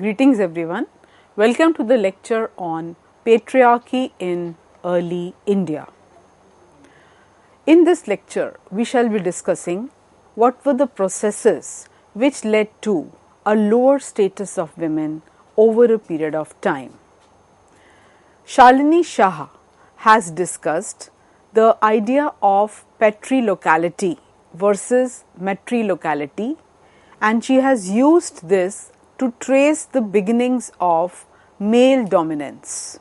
Greetings everyone. Welcome to the lecture on Patriarchy in Early India. In this lecture, we shall be discussing what were the processes which led to a lower status of women over a period of time. Shalini Shah has discussed the idea of patrilocality versus matrilocality, and she has used this to trace the beginnings of male dominance.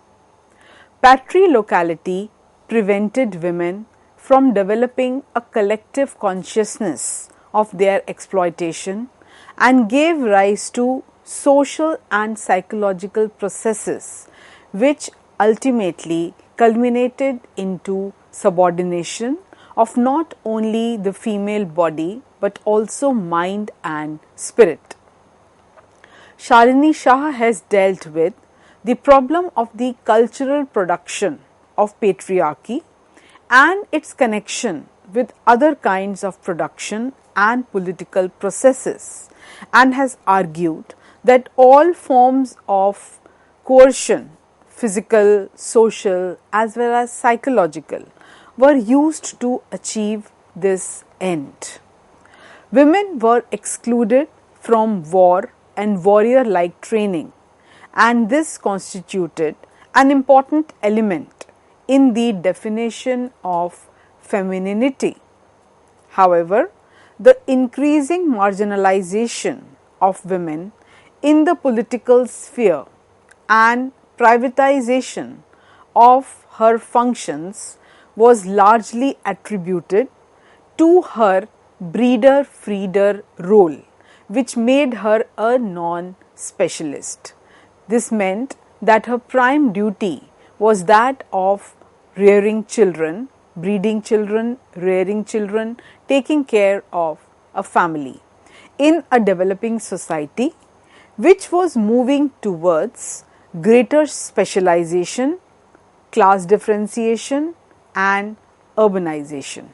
Patrilocality prevented women from developing a collective consciousness of their exploitation and gave rise to social and psychological processes which ultimately culminated into subordination of not only the female body but also mind and spirit. Shalini Shah has dealt with the problem of the cultural production of patriarchy and its connection with other kinds of production and political processes, and has argued that all forms of coercion, physical, social as well as psychological, were used to achieve this end. Women were excluded from war and warrior-like training, and this constituted an important element in the definition of femininity. However, the increasing marginalization of women in the political sphere and privatization of her functions was largely attributed to her breeder-freeder role, which made her a non-specialist. This meant that her prime duty was that of rearing children, breeding children, rearing children, taking care of a family in a developing society which was moving towards greater specialization, class differentiation and urbanization.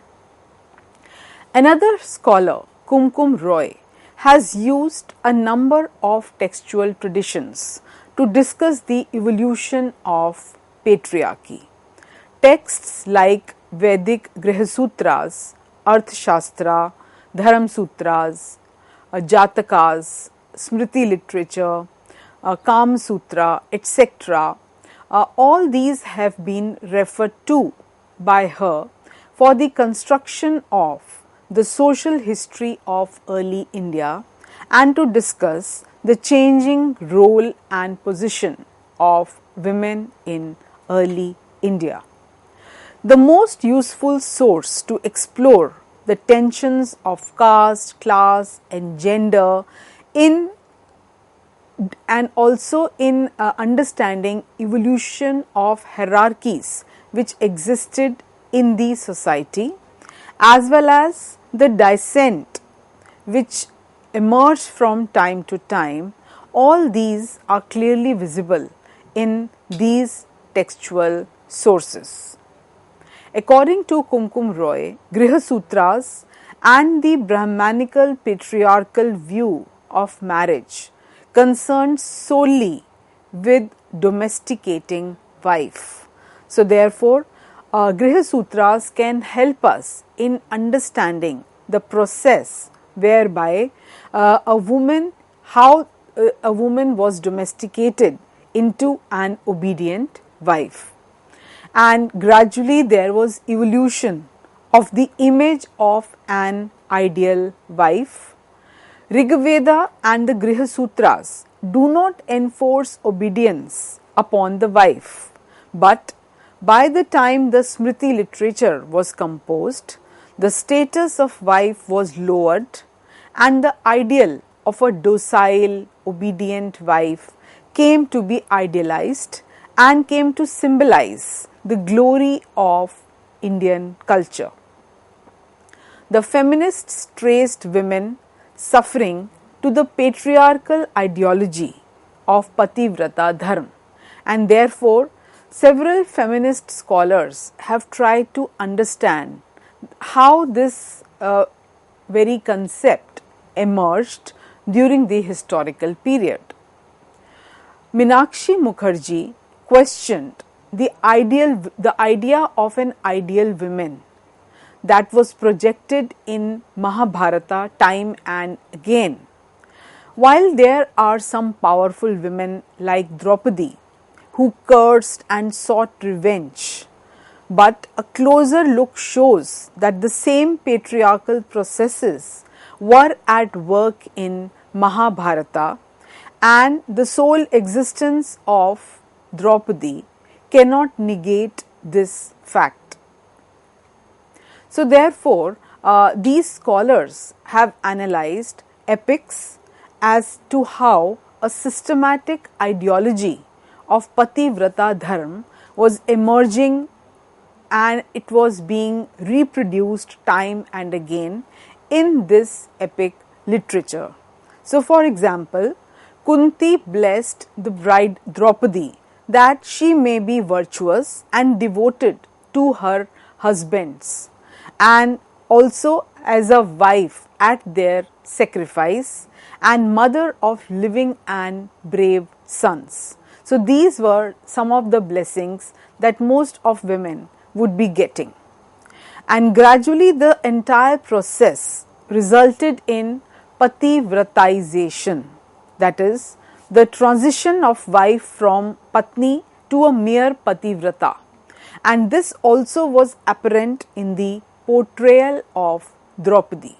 Another scholar, Kumkum Roy, has used a number of textual traditions to discuss the evolution of patriarchy. Texts like Vedic Grihasutras, Arthashastra, Dharam Sutras, Jatakas, Smriti literature, Kama Sutra, etc. All these have been referred to by her for the construction of the social history of early India and to discuss the changing role and position of women in early India. The most useful source to explore the tensions of caste, class and gender in and also in understanding evolution of hierarchies which existed in the society, as well as the dissent which emerged from time to time, all these are clearly visible in these textual sources. According to Kumkum Roy, Grihasutras and the Brahmanical patriarchal view of marriage concerned solely with domesticating wife. So therefore, Grihasutras can help us in understanding the process whereby a woman was domesticated into an obedient wife, and gradually there was evolution of the image of an ideal wife. Rigveda and the Grihasutras do not enforce obedience upon the wife, but by the time the Smriti literature was composed, the status of wife was lowered and the ideal of a docile, obedient wife came to be idealized and came to symbolize the glory of Indian culture. The feminists traced women suffering to the patriarchal ideology of Pativrata Dharma, and therefore several feminist scholars have tried to understand how this very concept emerged during the historical period. Meenakshi Mukherjee questioned the idea of an ideal woman that was projected in Mahabharata time and again. While there are some powerful women like Draupadi who cursed and sought revenge, but a closer look shows that the same patriarchal processes were at work in Mahabharata, and the sole existence of Draupadi cannot negate this fact. So, therefore, these scholars have analyzed epics as to how a systematic ideology of Pativrata Dharma was emerging and it was being reproduced time and again in this epic literature. So, for example, Kunti blessed the bride Draupadi that she may be virtuous and devoted to her husbands, and also as a wife at their sacrifice and mother of living and brave sons. So, these were some of the blessings that most of women would be getting. And gradually the entire process resulted in pativratization, that is, the transition of wife from patni to a mere pativrata. And this also was apparent in the portrayal of Draupadi.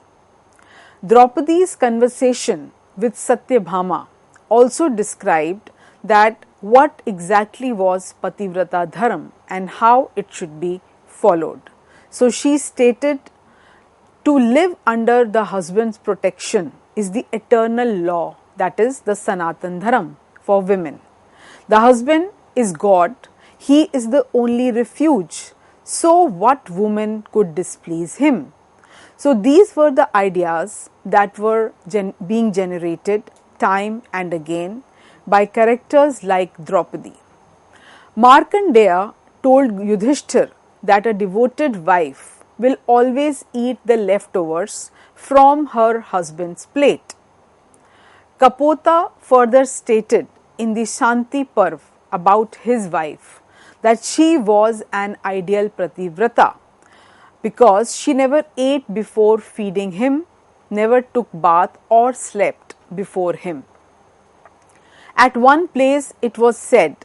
Draupadi's conversation with Satyabhama also described that what exactly was Pativrata Dharma and how it should be followed. So, she stated, to live under the husband's protection is the eternal law, that is the Sanatan Dharma for women. The husband is God, he is the only refuge. So, what woman could displease him? So, these were the ideas that were being generated time and again by characters like Draupadi. Markandeya told Yudhishthir that a devoted wife will always eat the leftovers from her husband's plate. Kapota further stated in the Shanti Parv about his wife that she was an ideal Pativrata because she never ate before feeding him, never took bath or slept before him. At one place it was said,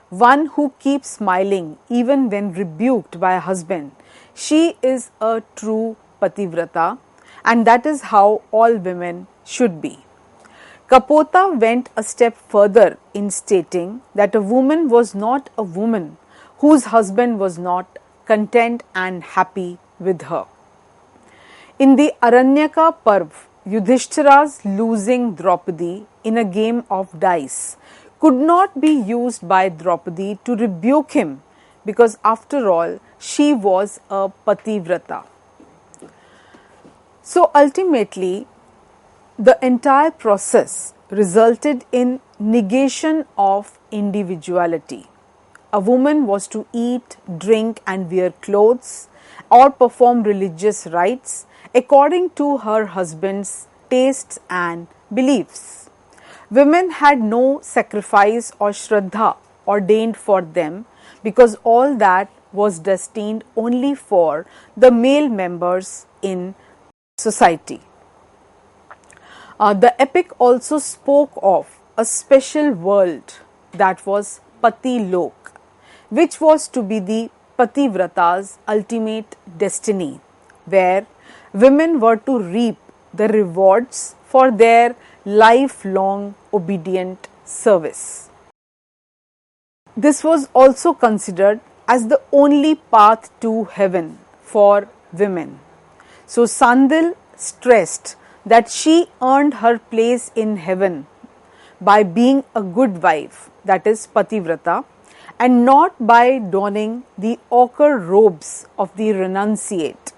one who keeps smiling even when rebuked by a husband, she is a true Pativrata, and that is how all women should be. Kapota went a step further in stating that a woman was not a woman whose husband was not content and happy with her. In the Aranyaka Parv, Yudhishthira's losing Draupadi in a game of dice could not be used by Draupadi to rebuke him because after all she was a Pativrata. So ultimately the entire process resulted in negation of individuality. A woman was to eat, drink and wear clothes or perform religious rites according to her husband's tastes and beliefs. Women had no sacrifice or shraddha ordained for them because all that was destined only for the male members in society. The epic also spoke of a special world that was Pati Lok, which was to be the Pativrata's ultimate destiny, where women were to reap the rewards for their lifelong obedient service. This was also considered as the only path to heaven for women. So Sandil stressed that she earned her place in heaven by being a good wife, that is Pativrata, and not by donning the ochre robes of the renunciate,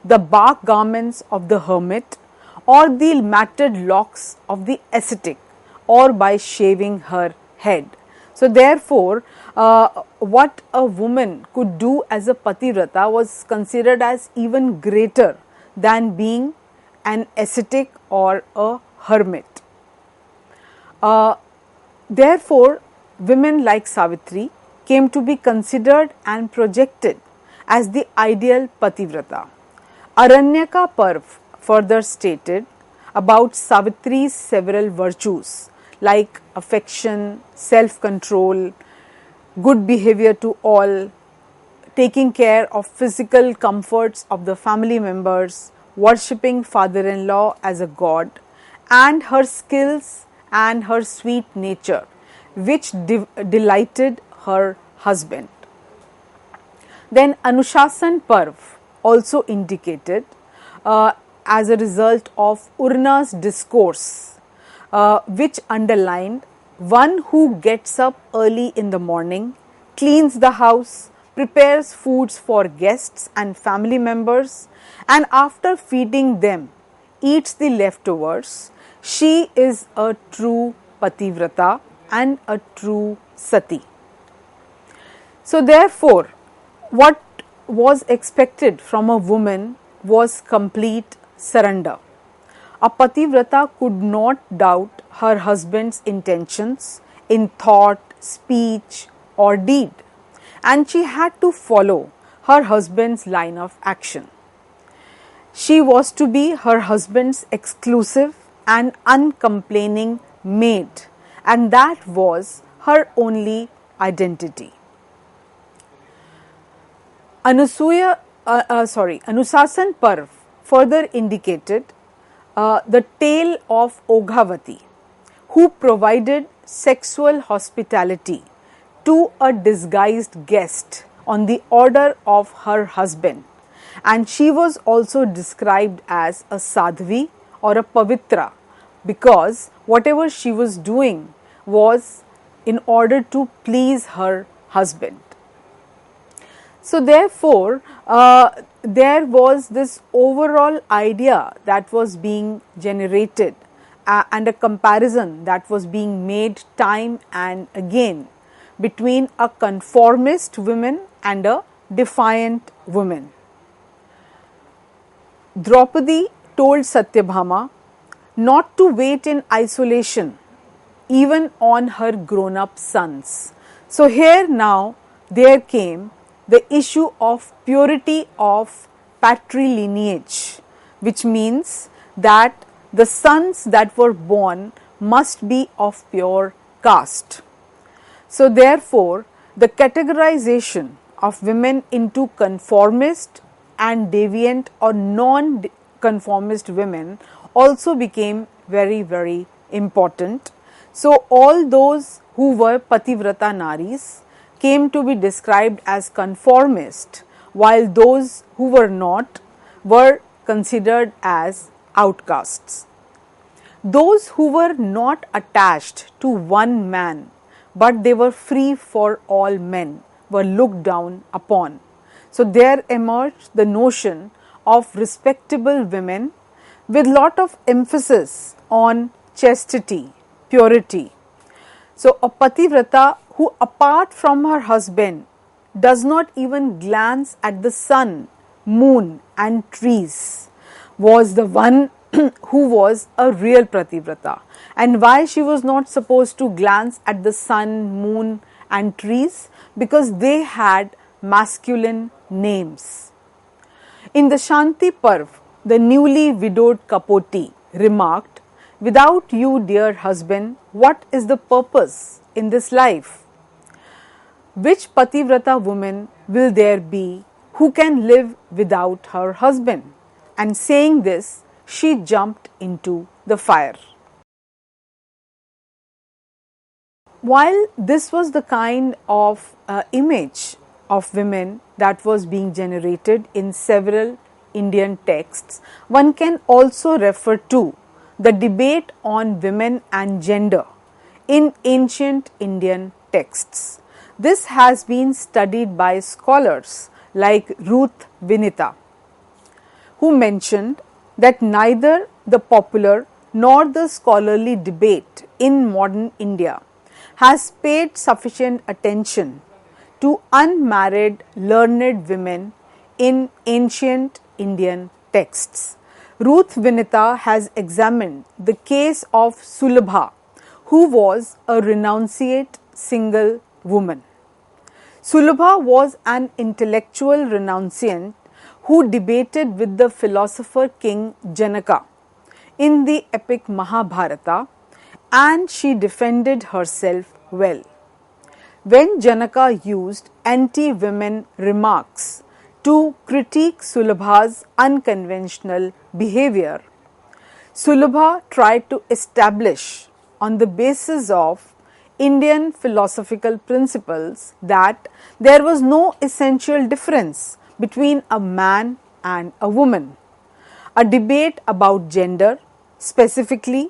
the bark garments of the hermit, or the matted locks of the ascetic, or by shaving her head. So therefore, what a woman could do as a Pativrata was considered as even greater than being an ascetic or a hermit. Therefore, women like Savitri came to be considered and projected as the ideal Pativrata. Aranyaka Parv further stated about Savitri's several virtues like affection, self-control, good behavior to all, taking care of physical comforts of the family members, worshipping father-in-law as a god, and her skills and her sweet nature, which delighted her husband. Then Anushasan Parv also indicated as a result of Urna's discourse, which underlined one who gets up early in the morning, cleans the house, prepares foods for guests and family members, and after feeding them, eats the leftovers. She is a true Pativrata and a true Sati. So therefore, what was expected from a woman was complete surrender. A Pativrata could not doubt her husband's intentions in thought, speech, or deed, and she had to follow her husband's line of action. She was to be her husband's exclusive and uncomplaining maid, and that was her only identity. Anusasan Parv further indicated the tale of Oghavati, who provided sexual hospitality to a disguised guest on the order of her husband, and she was also described as a sadhvi or a pavitra because whatever she was doing was in order to please her husband. So therefore, there was this overall idea that was being generated and a comparison that was being made time and again between a conformist woman and a defiant woman. Draupadi told Satyabhama not to wait in isolation even on her grown-up sons. So here now there came the issue of purity of patrilineage, which means that the sons that were born must be of pure caste. So therefore, the categorization of women into conformist and deviant or non-conformist women also became very, very important. So all those who were Pativrata Naris came to be described as conformist, while those who were not were considered as outcasts. Those who were not attached to one man, but they were free for all men, were looked down upon. So there emerged the notion of respectable women with lot of emphasis on chastity, purity. So a Pativrata who apart from her husband does not even glance at the sun, moon and trees was the one who was a real Pativrata. And why she was not supposed to glance at the sun, moon and trees? Because they had masculine names. In the Shanti Parv, the newly widowed Kapoti remarked, "Without you, dear husband, what is the purpose in this life? Which Pativrata woman will there be who can live without her husband?" And saying this, she jumped into the fire. While this was the kind of image of women that was being generated in several Indian texts, one can also refer to the debate on women and gender in ancient Indian texts. This has been studied by scholars like Ruth Vinita, who mentioned that neither the popular nor the scholarly debate in modern India has paid sufficient attention to unmarried learned women in ancient Indian texts. Ruth Vinita has examined the case of Sulabha, who was a renunciate single woman. Sulabha was an intellectual renunciant who debated with the philosopher king Janaka in the epic Mahabharata, and she defended herself well. When Janaka used anti-women remarks to critique Sulabha's unconventional behavior, Sulabha tried to establish on the basis of Indian philosophical principles that there was no essential difference between a man and a woman. A debate about gender, specifically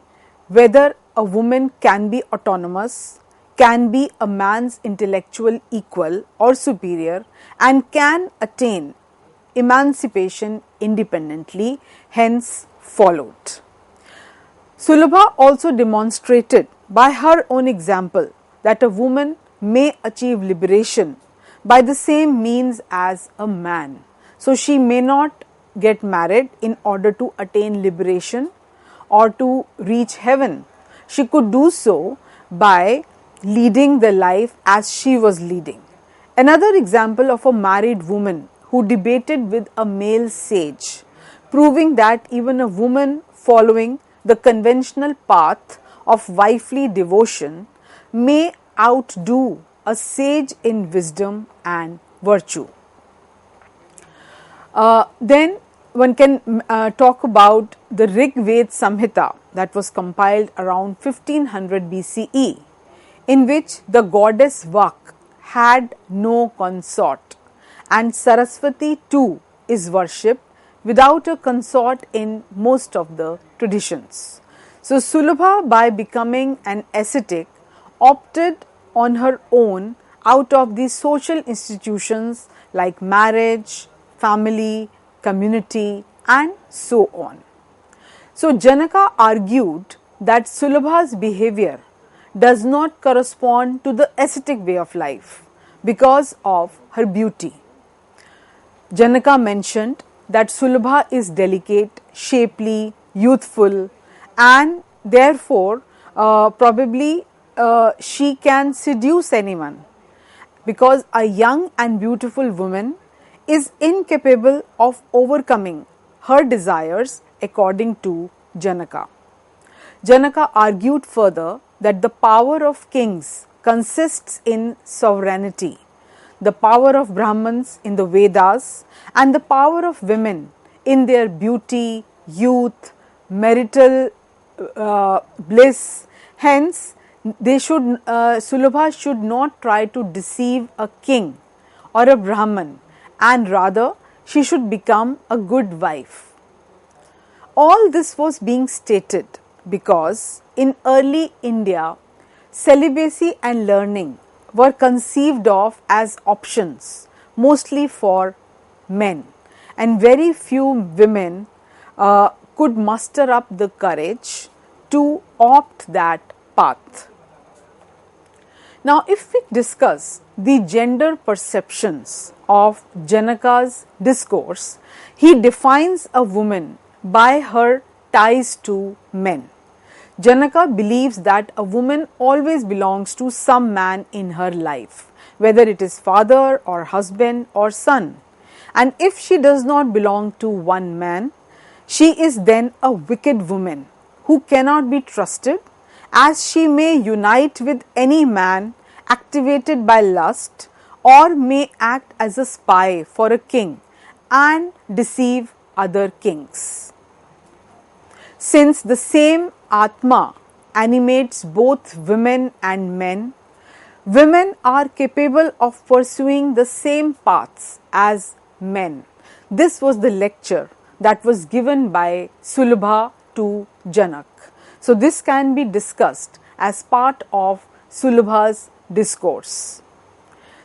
whether a woman can be autonomous, can be a man's intellectual equal or superior, and can attain emancipation independently, hence followed. Sulabha also demonstrated by her own example that a woman may achieve liberation by the same means as a man. So she may not get married in order to attain liberation or to reach heaven. She could do so by leading the life as she was leading. Another example of a married woman who debated with a male sage, proving that even a woman following the conventional path of wifely devotion may outdo a sage in wisdom and virtue. Then one can talk about the Rig Ved Samhita that was compiled around 1500 BCE, in which the goddess Vak had no consort, and Saraswati too is worshipped without a consort in most of the traditions. So Sulabha, by becoming an ascetic, opted on her own out of the social institutions like marriage, family, community, and so on. So Janaka argued that Sulabha's behavior does not correspond to the ascetic way of life because of her beauty. Janaka mentioned that Sulabha is delicate, shapely, youthful, and therefore probably she can seduce anyone, because a young and beautiful woman is incapable of overcoming her desires according to Janaka. Janaka argued further that the power of kings consists in sovereignty, the power of Brahmins in the Vedas, and the power of women in their beauty, youth, marital bliss. Hence, Sulabha should not try to deceive a king or a Brahman, and rather she should become a good wife. All this was being stated because in early India, celibacy and learning were conceived of as options, mostly for men, and very few women could muster up the courage to opt that path. Now, if we discuss the gender perceptions of Janaka's discourse, he defines a woman by her ties to men. Janaka believes that a woman always belongs to some man in her life, whether it is father or husband or son. And if she does not belong to one man, she is then a wicked woman who cannot be trusted, as she may unite with any man activated by lust, or may act as a spy for a king and deceive other kings. Since the same Atma animates both women and men, women are capable of pursuing the same paths as men. This was the lecture that was given by Sulabha to Janak. So this can be discussed as part of Sulabha's discourse.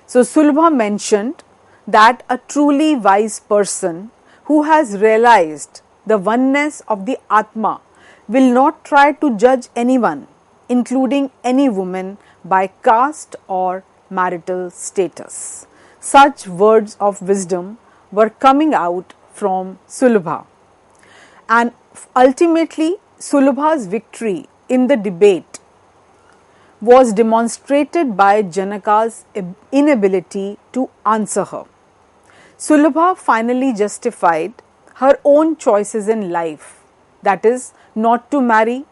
So Sulabha mentioned that a truly wise person who has realized the oneness of the Atma will not try to judge anyone, including any woman, by caste or marital status. Such words of wisdom were coming out from Sulabha. And ultimately, Sulabha's victory in the debate was demonstrated by Janaka's inability to answer her. Sulabha finally justified her own choices in life, that is, not to marry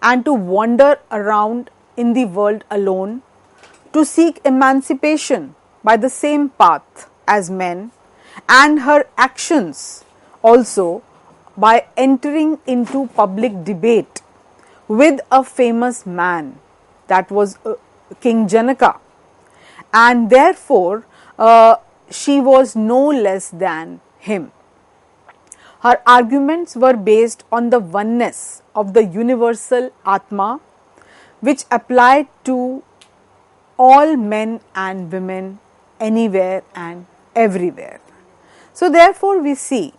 and to wander around in the world alone, to seek emancipation by the same path as men, and her actions also by entering into public debate with a famous man, that was King Janaka, and therefore she was no less than him. Her arguments were based on the oneness of the universal Atma, which applied to all men and women anywhere and everywhere. So therefore we see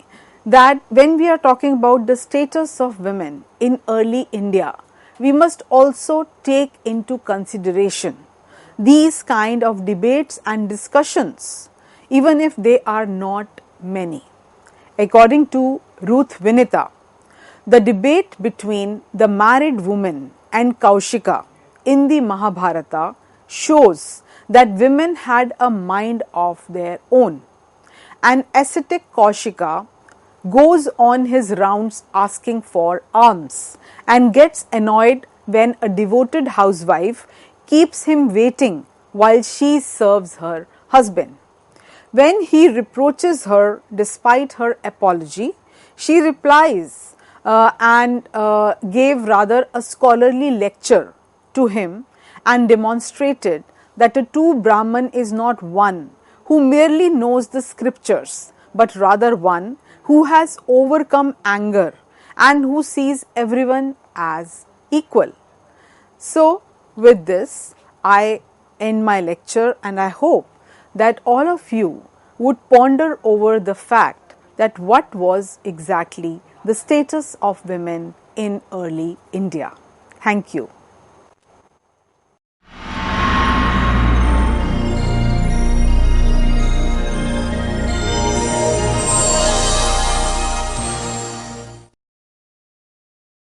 that when we are talking about the status of women in early India, we must also take into consideration these kind of debates and discussions, even if they are not many. According to Ruth Vinita, the debate between the married woman and Kaushika in the Mahabharata shows that women had a mind of their own. An ascetic Kaushika goes on his rounds asking for alms and gets annoyed when a devoted housewife keeps him waiting while she serves her husband. When he reproaches her despite her apology, she replies and gave rather a scholarly lecture to him and demonstrated that a true Brahman is not one who merely knows the scriptures, but rather one who has overcome anger and who sees everyone as equal. So, with this, I end my lecture, and I hope that all of you would ponder over the fact that what was exactly the status of women in early India. Thank you.